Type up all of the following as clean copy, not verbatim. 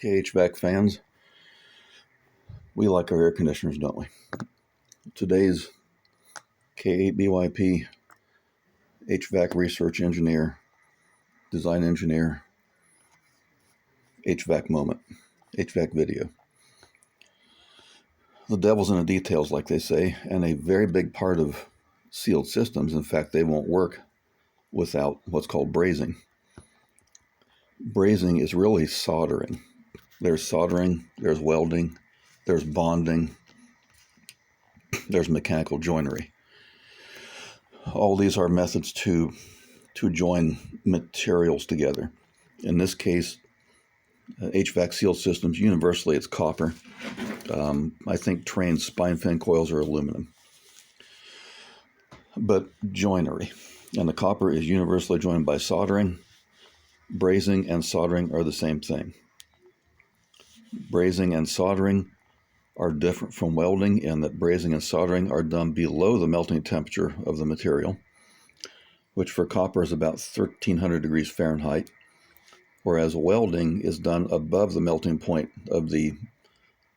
Okay, HVAC fans, we like our air conditioners, don't we? Today's K8BYP HVAC research engineer, design engineer, HVAC moment, HVAC video. The devil's in the details, like they say, and a very big part of sealed systems, in fact, they won't work without what's called brazing. Brazing is really soldering. There's soldering, there's welding, there's bonding, there's mechanical joinery. All these are methods to join materials together. In this case, HVAC sealed systems, universally it's copper. I think Train's spine fin coils are aluminum. But joinery, and the copper is universally joined by soldering. Brazing and soldering are the same thing. Brazing and soldering are different from welding in that brazing and soldering are done below the melting temperature of the material, which for copper is about 1300 degrees Fahrenheit, whereas welding is done above the melting point of the,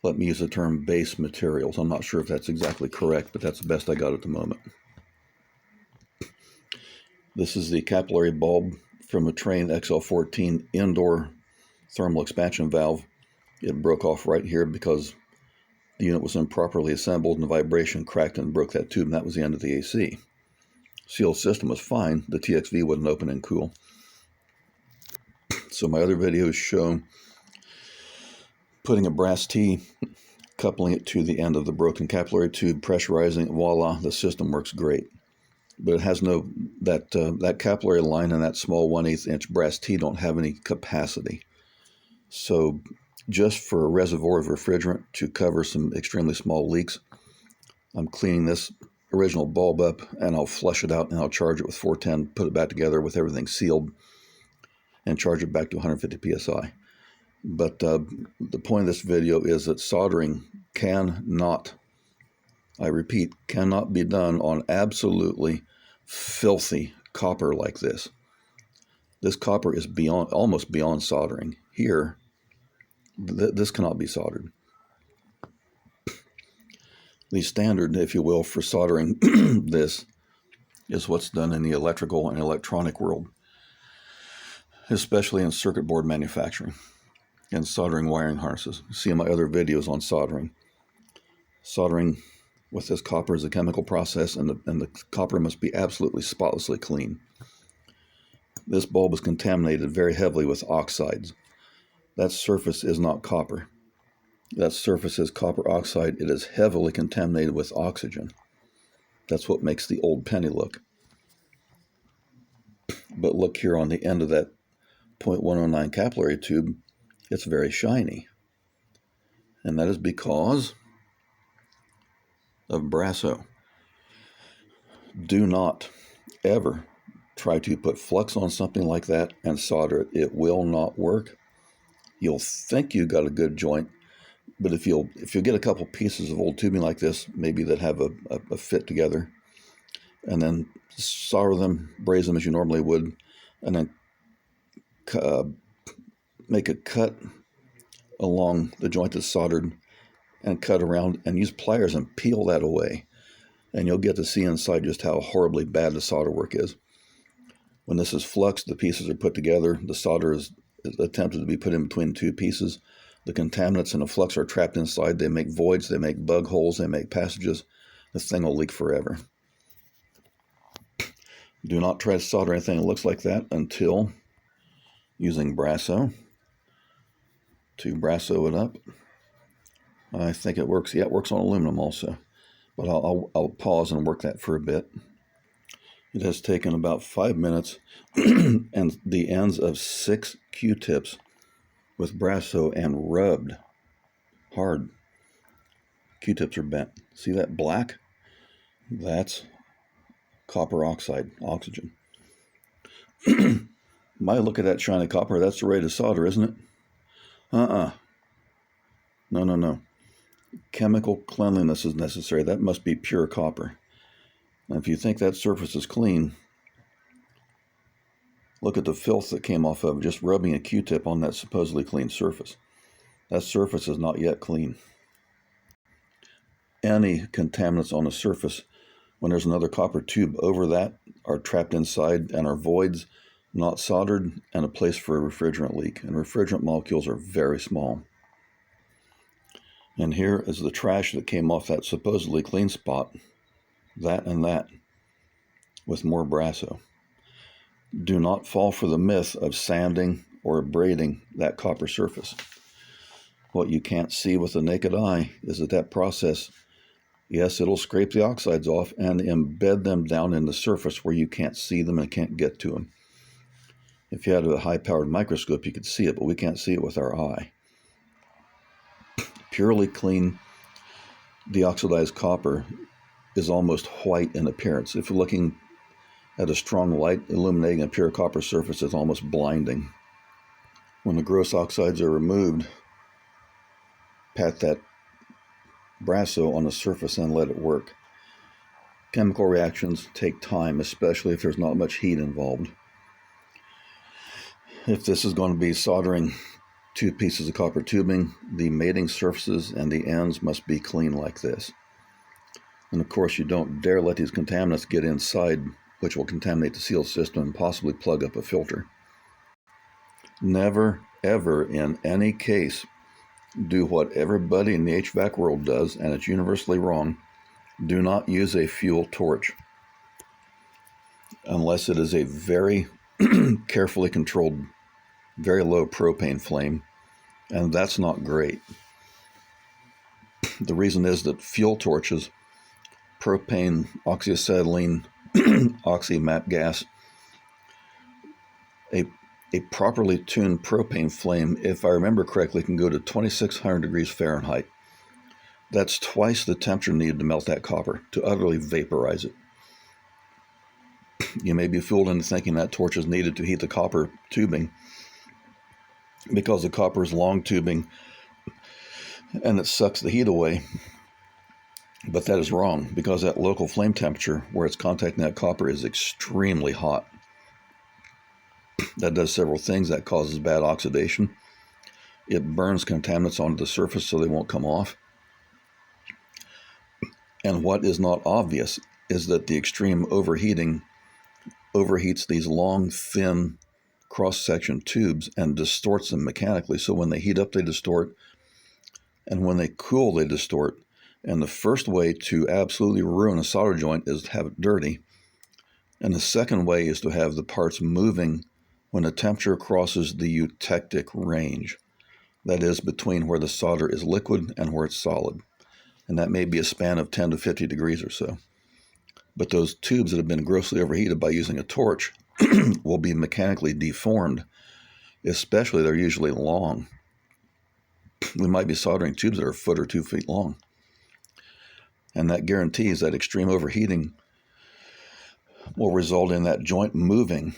let me use the term, base materials. I'm not sure if that's exactly correct, but that's the best I got at the moment. This is the capillary bulb from a Train XL14 indoor thermal expansion valve. It broke off right here because the unit was improperly assembled and the vibration cracked and broke that tube, and that was the end of the AC. Sealed system was fine. The TXV wouldn't open and cool. So my other videos show putting a brass T, coupling it to the end of the broken capillary tube, pressurizing, voila, the system works great. But it has no, that capillary line and that small 1/8 inch brass T don't have any capacity. So just for a reservoir of refrigerant to cover some extremely small leaks, I'm cleaning this original bulb up and I'll flush it out and I'll charge it with 410, put it back together with everything sealed, and charge it back to 150 psi. But the point of this video is that soldering cannot, I repeat, cannot be done on absolutely filthy copper like this. This copper is beyond, almost beyond soldering. Here, this cannot be soldered. The standard, if you will, for soldering this is what's done in the electrical and electronic world, especially in circuit board manufacturing and soldering wiring harnesses. See my other videos on soldering. Soldering with this copper is a chemical process, and the copper must be absolutely spotlessly clean. This bulb is contaminated very heavily with oxides. That surface is not copper. That surface is copper oxide. It is heavily contaminated with oxygen. That's what makes the old penny look. But look here on the end of that 0.109 capillary tube, it's very shiny. And that is because of Brasso. Do not ever try to put flux on something like that and solder it. It will not work. You'll think you got a good joint, but if you'll get a couple pieces of old tubing like this, maybe that have a fit together, and then solder them, braze them as you normally would, and then make a cut along the joint that's soldered and cut around and use pliers and peel that away. And you'll get to see inside just how horribly bad the solder work is. When this is fluxed, the pieces are put together, the solder is attempted to be put in between two pieces. The contaminants in the flux are trapped inside. They make voids, they make bug holes, they make passages. This thing will leak forever. Do not try to solder anything that looks like that until using Brasso to Brasso it up. I think it works. Yeah, it works on aluminum also. But I'll pause and work that for a bit. It has taken about 5 minutes and the ends of 6 Q-tips with Brasso and rubbed hard. Q-tips are bent. See that black? That's copper oxide, oxygen. My look at that shiny copper, that's ready to solder, isn't it? No. Chemical cleanliness is necessary. That must be pure copper. And if you think that surface is clean, look at the filth that came off of just rubbing a Q-tip on that supposedly clean surface. That surface is not yet clean. Any contaminants on a surface, when there's another copper tube over that, are trapped inside and are voids, not soldered, and a place for a refrigerant leak. And refrigerant molecules are very small. And here is the trash that came off that supposedly clean spot, that and that, with more Brasso. Do not fall for the myth of sanding or abrading that copper surface. What you can't see with the naked eye is that process, yes, it'll scrape the oxides off and embed them down in the surface where you can't see them and can't get to them. If you had a high-powered microscope, you could see it, but we can't see it with our eye. Purely clean, deoxidized copper is almost white in appearance. If you're looking at a strong light illuminating a pure copper surface, it's almost blinding. When the gross oxides are removed, pat that Brasso on the surface and let it work. Chemical reactions take time, especially if there's not much heat involved. If this is going to be soldering two pieces of copper tubing, the mating surfaces and the ends must be clean like this. And of course, you don't dare let these contaminants get inside, which will contaminate the sealed system and possibly plug up a filter. Never, ever, in any case, do what everybody in the HVAC world does, and it's universally wrong. Do not use a fuel torch unless it is a very carefully controlled, very low propane flame, and that's not great. The reason is that fuel torches, propane, oxyacetylene, oxy-MAP gas, a properly tuned propane flame, if I remember correctly, can go to 2,600 degrees Fahrenheit. That's twice the temperature needed to melt that copper, to utterly vaporize it. You may be fooled into thinking that torch is needed to heat the copper tubing because the copper is long tubing and it sucks the heat away. But that is wrong, because that local flame temperature where it's contacting that copper is extremely hot. That does several things. That causes bad oxidation. It burns contaminants onto the surface so they won't come off. And what is not obvious is that the extreme overheating overheats these long, thin cross-section tubes and distorts them mechanically. So when they heat up, they distort, and when they cool, they distort. And the first way to absolutely ruin a solder joint is to have it dirty. And the second way is to have the parts moving when the temperature crosses the eutectic range. That is, between where the solder is liquid and where it's solid. And that may be a span of 10 to 50 degrees or so. But those tubes that have been grossly overheated by using a torch will be mechanically deformed, especially they're usually long. We might be soldering tubes that are a foot or 2 feet long. And that guarantees that extreme overheating will result in that joint moving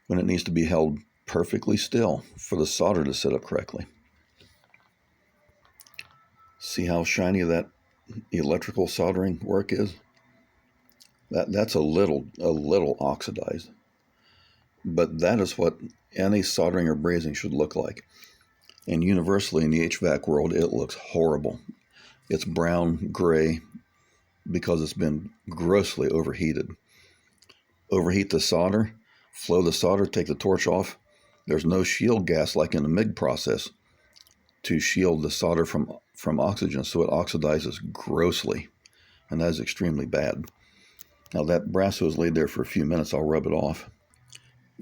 when it needs to be held perfectly still for the solder to set up correctly. See how shiny that electrical soldering work is? That's a little oxidized. But that is what any soldering or brazing should look like. And universally in the HVAC world, it looks horrible. It's brown, gray, because it's been grossly overheated. Overheat the solder, flow the solder, take the torch off. There's no shield gas like in the MIG process to shield the solder from oxygen, so it oxidizes grossly, and that is extremely bad. Now that Brasso is laid there for a few minutes, I'll rub it off.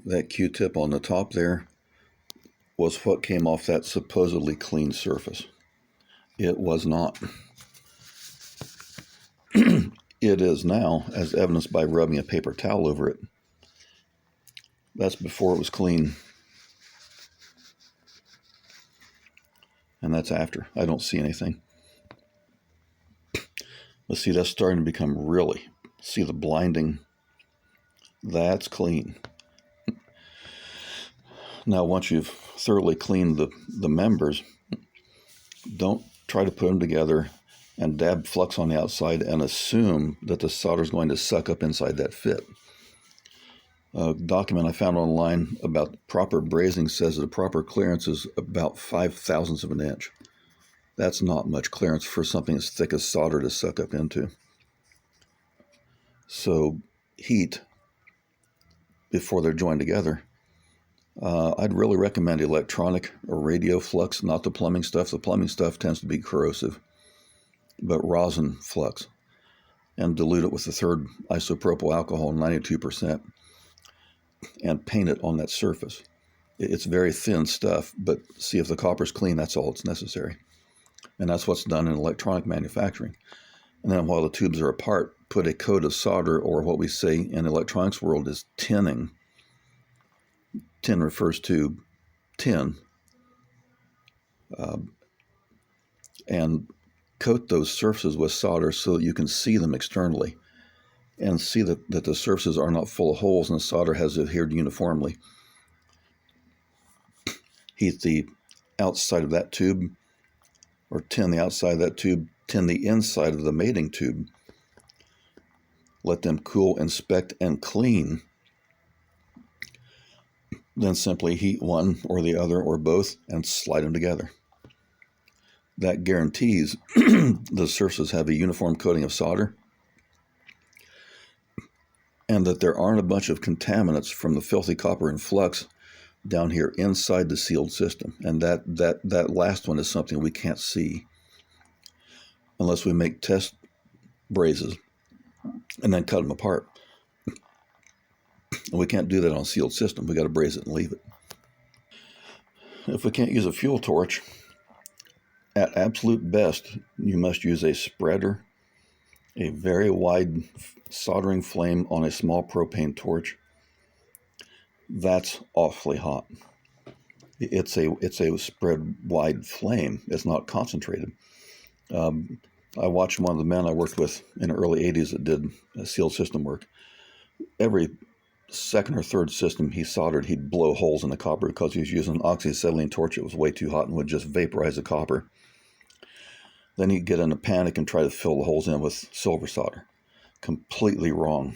That Q-tip on the top there was what came off that supposedly clean surface. It was not. It is now, as evidenced by rubbing a paper towel over it. That's before it was clean. And that's after. I don't see anything. Let's see, that's starting to become really, see the blinding. That's clean. Now, once you've thoroughly cleaned the members, don't try to put them together and dab flux on the outside and assume that the solder is going to suck up inside that fit. A document I found online about proper brazing says that a proper clearance is about 5/1000ths of an inch. That's not much clearance for something as thick as solder to suck up into. So heat before they're joined together. I'd really recommend electronic or radio flux, not the plumbing stuff. The plumbing stuff tends to be corrosive, but rosin flux, and dilute it with the third isopropyl alcohol, 92%, and paint it on that surface. It's very thin stuff, but see if the copper's clean, that's all that's necessary. And that's what's done in electronic manufacturing. And then while the tubes are apart, put a coat of solder, or what we say in the electronics world is tinning. Tin refers to tin. And coat those surfaces with solder so that you can see them externally and see that the surfaces are not full of holes and the solder has adhered uniformly. Heat the outside of that tube, or tin the outside of that tube, tin the inside of the mating tube. Let them cool, inspect, and clean. Then simply heat one or the other or both and slide them together. That guarantees the surfaces have a uniform coating of solder and that there aren't a bunch of contaminants from the filthy copper and flux down here inside the sealed system. And that last one is something we can't see unless we make test brazes and then cut them apart. And we can't do that on a sealed system. We got to braze it and leave it. If we can't use a fuel torch, at absolute best, you must use a spreader, a very wide soldering flame on a small propane torch. That's awfully hot. It's a spread wide flame. It's not concentrated. I watched one of the men I worked with in the early 80s that did sealed system work. Every second or third system he soldered, he'd blow holes in the copper because he was using an oxyacetylene torch. It was way too hot and would just vaporize the copper. Then he'd get in a panic and try to fill the holes in with silver solder. Completely wrong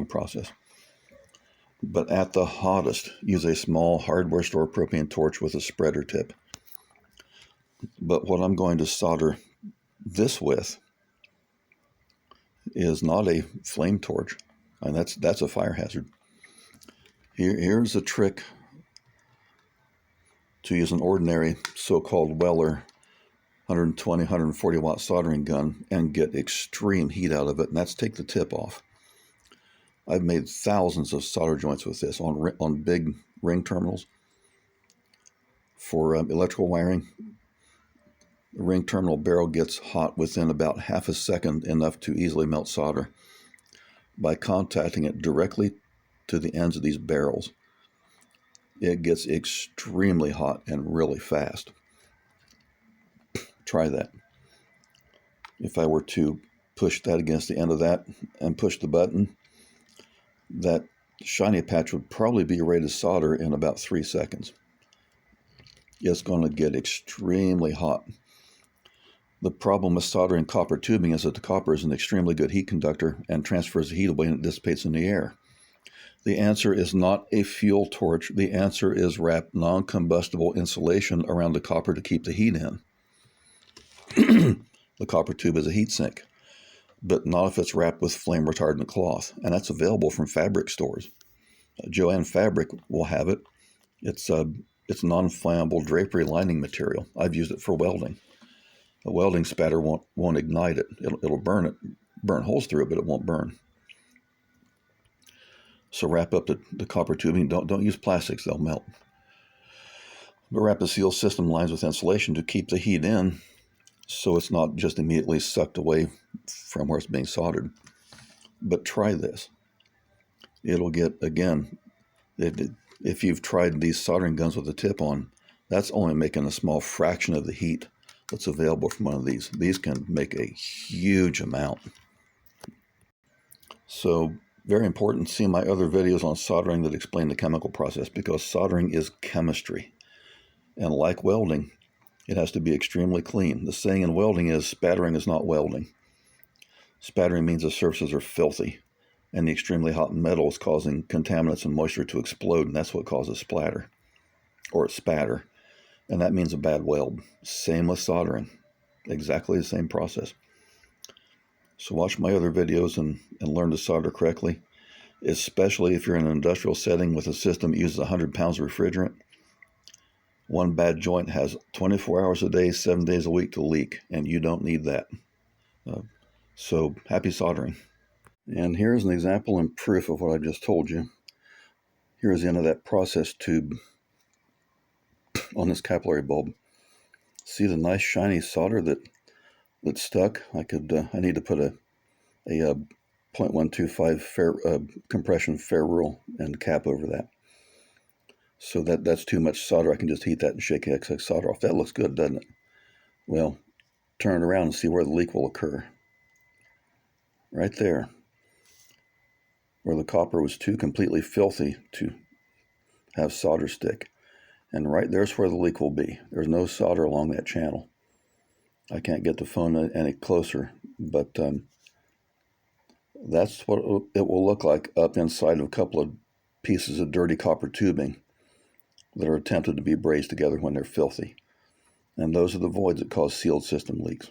process. But at the hottest, use a small hardware store propane torch with a spreader tip. But what I'm going to solder this with is not a flame torch, and that's a fire hazard. Here's a trick to use an ordinary so-called Weller 120, 140 watt soldering gun and get extreme heat out of it, and that's take the tip off. I've made thousands of solder joints with this on big ring terminals for electrical wiring. The ring terminal barrel gets hot within about half a second, enough to easily melt solder. By contacting it directly to the ends of these barrels, it gets extremely hot and really fast. Try that. If I were to push that against the end of that and push the button, that shiny patch would probably be ready to solder in about 3 seconds. It's going to get extremely hot. The problem with soldering copper tubing is that the copper is an extremely good heat conductor and transfers the heat away and it dissipates in the air. The answer is not a fuel torch. The answer is wrap non-combustible insulation around the copper to keep the heat in. The copper tube is a heat sink, but not if it's wrapped with flame retardant cloth, and that's available from fabric stores. Joann Fabric will have it. It's non-flammable drapery lining material. I've used it for welding. A welding spatter won't ignite it. It'll burn holes through it, but it won't burn. So wrap up the copper tubing. Don't use plastics; they'll melt. But wrap the seal system lines with insulation to keep the heat in, so it's not just immediately sucked away from where it's being soldered. But try this. It'll get, again, if you've tried these soldering guns with a tip on, that's only making a small fraction of the heat that's available from one of these. These can make a huge amount. So very important, see my other videos on soldering that explain the chemical process, because soldering is chemistry. And like welding, it has to be extremely clean. The saying in welding is spattering is not welding. Spattering means the surfaces are filthy. and the extremely hot metal is causing contaminants and moisture to explode, and that's what causes splatter or spatter, and that means a bad weld. Same with soldering, exactly the same process. So watch my other videos and learn to solder correctly, especially if you're in an industrial setting with a system that uses 100 pounds of refrigerant. One bad joint has 24 hours a day, 7 days a week to leak, and you don't need that. So happy soldering. And here's an example and proof of what I just told you. Here's the end of that process tube on this capillary bulb. See the nice shiny solder that stuck? I need to put a 0.125 compression ferrule and cap over that. So that's too much solder. I can just heat that and shake the excess solder off. That looks good, doesn't it? Well, turn it around and see where the leak will occur. Right there, where the copper was too completely filthy to have solder stick. And right there's where the leak will be. There's no solder along that channel. I can't get the phone any closer, but that's what it will look like up inside of a couple of pieces of dirty copper tubing that are attempted to be brazed together when they're filthy. And those are the voids that cause sealed system leaks.